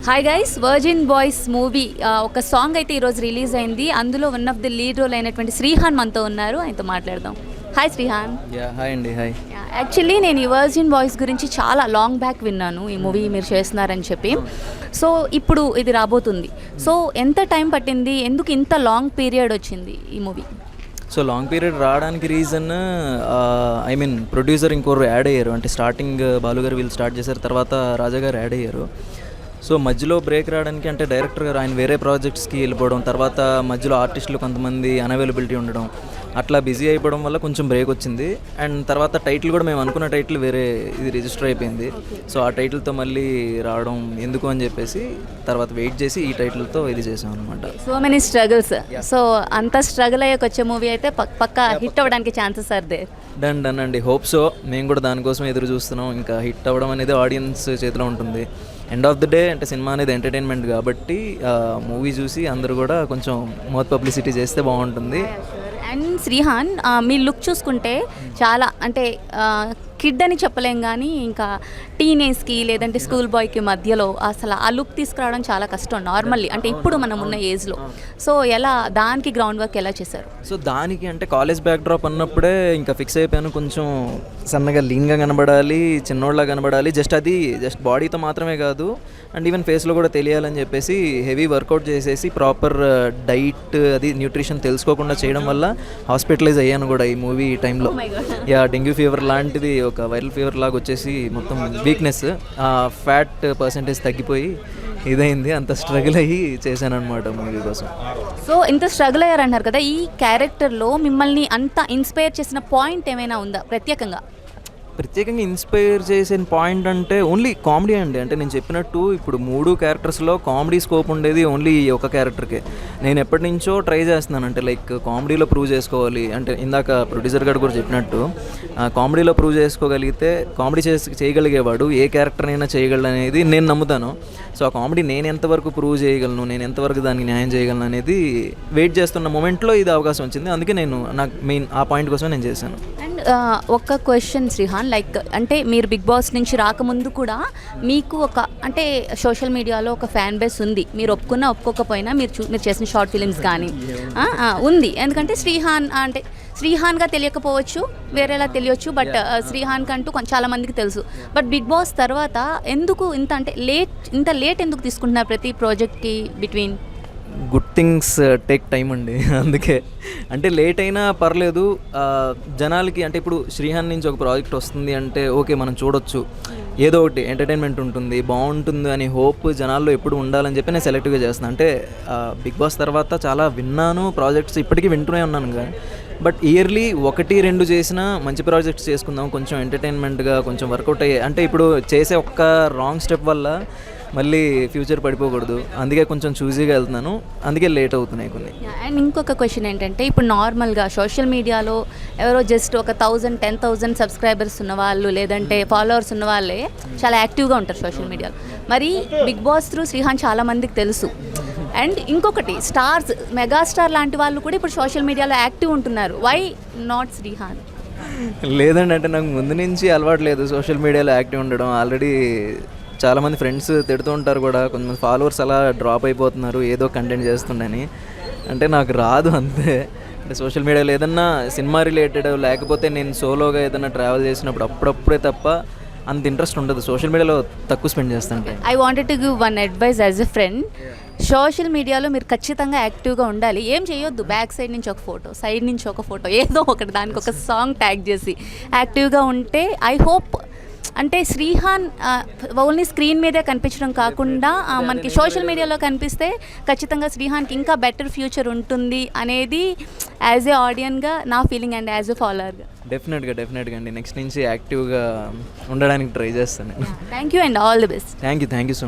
Hi guys, Virgin Boys movie ఒక song అయితే ఈరోజు రిలీజ్ అయింది. అందులో one of the lead role అయినటువంటి శ్రీహాన్ మనతో ఉన్నారు. ఆయనతో మాట్లాడదాం. హాయ్ శ్రీహాన్. హాయ్ అండి. హాయ్. యాక్చువల్లీ నేను ఈ వర్జిన్ బాయ్స్ గురించి చాలా లాంగ్ బ్యాక్ విన్నాను, ఈ మూవీ మీరు చేస్తున్నారని చెప్పి. సో ఇప్పుడు ఇది రాబోతుంది. సో ఎంత టైం పట్టింది, ఎందుకు ఇంత లాంగ్ పీరియడ్ వచ్చింది ఈ మూవీ? సో లాంగ్ పీరియడ్ రావడానికి రీజన్ ప్రొడ్యూసర్ ఇంకోరు యాడ్ అయ్యారు. అంటే స్టార్టింగ్ బాలుగారు వీళ్ళు స్టార్ట్ చేశారు, తర్వాత రాజా గారు యాడ్ అయ్యారు. సో మధ్యలో బ్రేక్ రావడానికి అంటే డైరెక్టర్ గారు ఆయన వేరే ప్రాజెక్ట్స్కి వెళ్ళిపోవడం, తర్వాత మధ్యలో ఆర్టిస్టులు కొంతమంది అన్అవైలబిలిటీ ఉండడం, అట్లా బిజీ అయిపోవడం వల్ల కొంచెం బ్రేక్ వచ్చింది. అండ్ తర్వాత టైటిల్ కూడా మేము అనుకున్న టైటిల్ వేరే ఇది రిజిస్టర్ అయిపోయింది. సో ఆ టైటిల్తో మళ్ళీ రావడం ఎందుకు అని చెప్పేసి తర్వాత వెయిట్ చేసి ఈ టైటిల్తో ఇది చేసాం అనమాట. So many struggles. సో అంత స్ట్రగుల్ అయ్యాక వచ్చే మూవీ అయితే పక్కా హిట్ అవ్వడానికి ఛాన్సెస్ ఆర్ దేర్. డన్ అండి. Hope so. మేము కూడా దానికోసం ఎదురు చూస్తున్నాం. ఇంకా హిట్ అవ్వడం అనేది ఆడియన్స్ చేతిలో ఉంటుంది. ఎండ్ ఆఫ్ ది డే అంటే సినిమా అనేది ఎంటర్టైన్మెంట్ కాబట్టి మూవీ చూసి అందరూ కూడా కొంచెం మౌత్ పబ్లిసిటీ చేస్తే బాగుంటుంది. అండ్ శ్రీహాన్, మీ లుక్ చూసుకుంటే చాలా అంటే కిడ్ అని చెప్పలేం, కానీ ఇంకా టీనేజ్కి లేదంటే స్కూల్ బాయ్కి మధ్యలో అసలు ఆ లుక్ తీసుకురావడం చాలా కష్టం నార్మల్లీ, అంటే ఇప్పుడు మనం ఉన్న ఏజ్లో. సో ఎలా దానికి గ్రౌండ్ వర్క్ ఎలా చేశారు? సో దానికి అంటే కాలేజ్ బ్యాక్ డ్రాప్ అన్నప్పుడే ఇంకా ఫిక్స్ అయిపోయాను, కొంచెం సన్నగా లీన్గా కనబడాలి, చిన్నోళ్ళ కనబడాలి. జస్ట్ బాడీతో మాత్రమే కాదు, అండ్ ఈవెన్ ఫేస్లో కూడా తెలియాలని చెప్పేసి హెవీ వర్కౌట్ చేసేసి ప్రాపర్ డైట్ అది న్యూట్రిషన్ తెలుసుకోకుండా చేయడం వల్ల హాస్పిటలైజ్ అయ్యాను కూడా ఈ మూవీ టైంలో. డెంగ్యూ ఫీవర్ లాంటిది, ఒక వైరల్ ఫీవర్ లాగా వచ్చేసి మొత్తం వీక్నెస్, ఫ్యాట్ పర్సెంటేజ్ తగ్గిపోయి ఇదైంది. అంత స్ట్రగుల్ అయ్యి చేశాను అనమాట మూవీ కోసం. సో ఇంత స్ట్రగుల్ అయ్యారంటారు కదా, ఈ క్యారెక్టర్లో మిమ్మల్ని అంత ఇన్స్పైర్ చేసిన పాయింట్ ఏమైనా ఉందా ప్రత్యేకంగా ఇన్స్పైర్ చేసిన పాయింట్ అంటే ఓన్లీ కామెడీ అండి. అంటే నేను చెప్పినట్టు ఇప్పుడు 3 క్యారెక్టర్స్లో కామెడీ స్కోప్ ఉండేది ఓన్లీ ఒక క్యారెక్టర్కే. నేను ఎప్పటి నుంచో ట్రై చేస్తున్నాను, అంటే లైక్ కామెడీలో ప్రూవ్ చేసుకోవాలి. అంటే ఇందాక ప్రొడ్యూసర్ గారు కూడా చెప్పినట్టు కామెడీలో ప్రూవ్ చేసుకోగలిగితే కామెడీ చేయగలిగేవాడు ఏ క్యారెక్టర్నైనా చేయగలను అనేది నేను నమ్ముతాను. సో ఆ కామెడీ నేను ఎంతవరకు ప్రూవ్ చేయగలను, నేను ఎంతవరకు దానికి న్యాయం చేయగలను అనేది వెయిట్ చేస్తున్న మూమెంట్లో ఇది అవకాశం వచ్చింది. అందుకే నాకు మెయిన్ ఆ పాయింట్ కోసమే నేను చేశాను. అండ్ ఒక క్వశ్చన్ శ్రీహాన్, లైక్ అంటే మీరు బిగ్ బాస్ నుంచి రాకముందు కూడా మీకు ఒక అంటే సోషల్ మీడియాలో ఒక ఫ్యాన్ బేస్ ఉంది. మీరు ఒప్పుకున్నా ఒప్పుకోకపోయినా మీరు చేసిన షార్ట్ ఫిలిమ్స్ కానీ ఉంది. ఎందుకంటే శ్రీహాన్గా తెలియకపోవచ్చు, వేరేలా తెలియచ్చు, బట్ శ్రీహాన్ కంటూ చాలా మందికి తెలుసు. బట్ బిగ్ బాస్ తర్వాత ఎందుకు ఇంత లేట్ ఎందుకు తీసుకుంటున్నారు ప్రతి ప్రాజెక్ట్కి between? Good things take time అండి. అందుకే అంటే లేట్ అయినా పర్లేదు. జనాలకి అంటే ఇప్పుడు శ్రీహాన్ నుంచి ఒక ప్రాజెక్ట్ వస్తుంది అంటే ఓకే మనం చూడొచ్చు, ఏదో ఒకటి ఎంటర్టైన్మెంట్ ఉంటుంది, బాగుంటుంది అని హోప్ జనాల్లో ఎప్పుడు ఉండాలని చెప్పి నేను సెలెక్టివ్గా చేస్తున్నాను. అంటే బిగ్ బాస్ తర్వాత చాలా విన్నాను, ప్రాజెక్ట్స్ ఇప్పటికీ వింటూనే ఉన్నాను కానీ, బట్ ఇయర్లీ 1-2 చేసిన మంచి ప్రాజెక్ట్స్ చేసుకుందాం, కొంచెం ఎంటర్టైన్మెంట్గా కొంచెం వర్కౌట్ అయ్యే. అంటే ఇప్పుడు చేసే ఒక్క రాంగ్ స్టెప్ వల్ల మళ్ళీ ఫ్యూచర్ పడిపోకూడదు, అందుకే కొంచెం చూజీగా వెళ్తున్నాను, అందుకే లేట్ అవుతున్నాయి కొన్ని. అండ్ ఇంకొక క్వశ్చన్ ఏంటంటే, ఇప్పుడు నార్మల్గా సోషల్ మీడియాలో ఎవరో జస్ట్ ఒక 10,000 సబ్స్క్రైబర్స్ ఉన్న వాళ్ళు లేదంటే ఫాలోవర్స్ ఉన్న వాళ్ళే చాలా యాక్టివ్గా ఉంటారు సోషల్ మీడియాలో. మరి బిగ్ బాస్ త్రూ శ్రీహాన్ చాలా మందికి తెలుసు. అండ్ ఇంకొకటి స్టార్స్, మెగాస్టార్ లాంటి వాళ్ళు కూడా ఇప్పుడు సోషల్ మీడియాలో యాక్టివ్ ఉంటున్నారు. Why not Srihan? లేదండి, అంటే నాకు ముందు నుంచి అలవాటు లేదు సోషల్ మీడియాలో యాక్టివ్ ఉండడం. ఆల్రెడీ చాలామంది ఫ్రెండ్స్ తిడుతూ ఉంటారు కూడా, కొంతమంది ఫాలోవర్స్ అలా డ్రాప్ అయిపోతున్నారు ఏదో కంటెంట్ చేస్తుండని. అంటే నాకు రాదు అంతే. అంటే సోషల్ మీడియాలో ఏదన్నా సినిమా రిలేటెడ్ లేకపోతే నేను సోలోగా ఏదైనా ట్రావెల్ చేసినప్పుడు అప్పుడప్పుడే తప్ప అంత ఇంట్రెస్ట్ ఉండదు. సోషల్ మీడియాలో తక్కువ స్పెండ్ చేస్తాను. I wanted to give one advice as a friend. Social మీడియాలో మీరు ఖచ్చితంగా యాక్టివ్గా ఉండాలి. ఏం చేయొద్దు, బ్యాక్ సైడ్ నుంచి ఒక ఫోటో, సైడ్ నుంచి ఒక ఫోటో, ఏదో ఒకటి దానికి ఒక సాంగ్ ట్యాగ్ చేసి యాక్టివ్గా ఉంటే ఐ హోప్ అంటే శ్రీహాన్ ఓన్లీ స్క్రీన్ మీదే కనిపించడం కాకుండా మనకి సోషల్ మీడియాలో కనిపిస్తే ఖచ్చితంగా శ్రీహాన్కి ఇంకా బెటర్ ఫ్యూచర్ ఉంటుంది అనేది యాజ్ ఏ ఆడియన్గా నా ఫీలింగ్ అండ్ యాజ్ ఎ ఫాలోవర్గా. డెఫినెట్గా అండి. నెక్స్ట్ నుంచి యాక్టివ్గా ఉండడానికి ట్రై చేస్తాను. Thank you and all the best. Thank you so much.